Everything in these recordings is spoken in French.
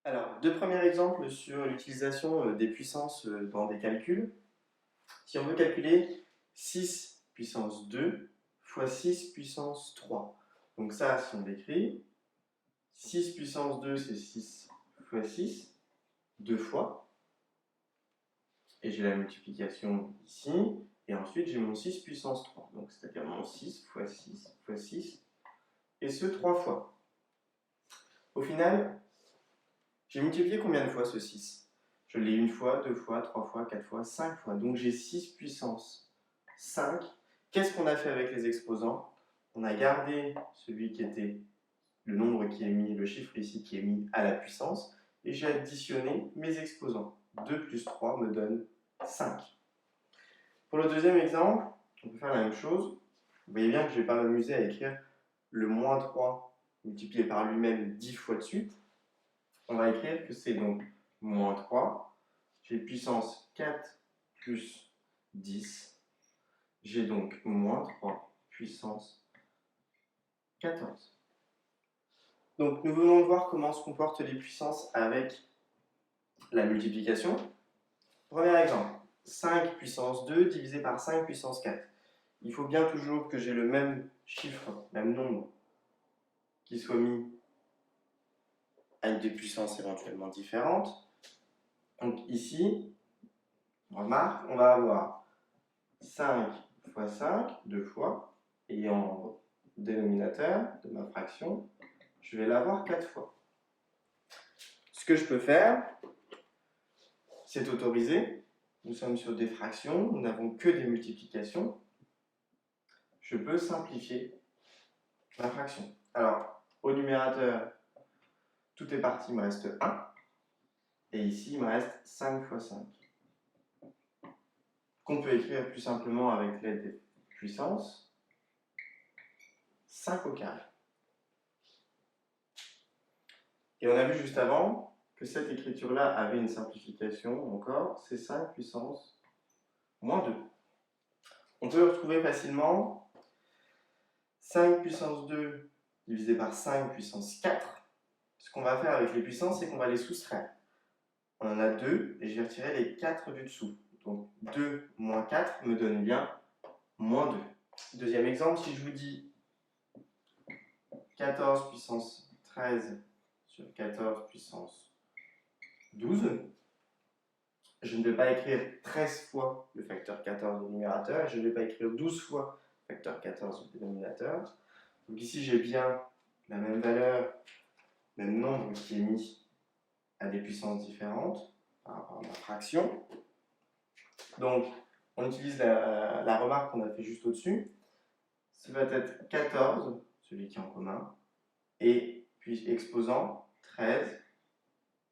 Alors, deux premiers exemples sur l'utilisation des puissances dans des calculs. Si on veut calculer 6 puissance 2 fois 6 puissance 3. Donc ça, si on l'écrit, 6 puissance 2, c'est 6 fois 6, 2 fois. Et j'ai la multiplication ici. Et ensuite, j'ai mon 6 puissance 3. Donc c'est-à-dire mon 6 fois 6 fois 6. Et ce 3 fois. Au final, j'ai multiplié combien de fois ce 6? Je l'ai une fois, deux fois, trois fois, quatre fois, 5 fois. Donc j'ai 6 puissance 5. Qu'est-ce qu'on a fait avec les exposants? On a gardé celui qui était le nombre qui est mis, le chiffre ici qui est mis à la puissance, et j'ai additionné mes exposants. 2 plus 3 me donne 5. Pour le deuxième exemple, on peut faire la même chose. Vous voyez bien que je ne vais pas m'amuser à écrire le moins 3 multiplié par lui-même 10 fois de suite. On va écrire que c'est donc moins 3. J'ai puissance 4 plus 10. J'ai donc moins 3 puissance 14. Donc nous venons de voir comment se comportent les puissances avec la multiplication. Premier exemple, 5 puissance 2 divisé par 5 puissance 4. Il faut bien toujours que j'ai le même chiffre, même nombre, qui soit mis avec des puissances éventuellement différentes. Donc ici, remarque, on va avoir 5 fois 5, 2 fois, et en dénominateur de ma fraction, je vais l'avoir 4 fois. Ce que je peux faire, c'est autoriser. Nous sommes sur des fractions, nous n'avons que des multiplications. Je peux simplifier ma fraction. Alors, au numérateur, tout est parti, il me reste 1. Et ici, il me reste 5 fois 5. Qu'on peut écrire plus simplement avec l'aide des puissances. 5 au carré. Et on a vu juste avant que cette écriture-là avait une simplification encore, c'est 5 puissance moins 2. On peut retrouver facilement 5 puissance 2 divisé par 5 puissance 4. Ce qu'on va faire avec les puissances, c'est qu'on va les soustraire. On en a 2 et je vais retirer les 4 du dessous. Donc 2 moins 4 me donne bien moins 2. Deuxième exemple, si je vous dis 14 puissance 13 sur 14 puissance 12, je ne vais pas écrire 13 fois le facteur 14 au numérateur et je ne vais pas écrire 12 fois le facteur 14 au dénominateur. Donc ici, j'ai bien la même valeur, même nombre qui est mis à des puissances différentes par rapport à ma fraction. Donc, on utilise la remarque qu'on a fait juste au-dessus. Ça va être 14, celui qui est en commun, et puis exposant 13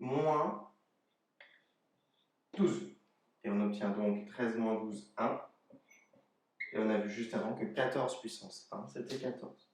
moins 12. Et on obtient donc 13 moins 12, 1. Et on a vu juste avant que 14 puissance 1, c'était 14.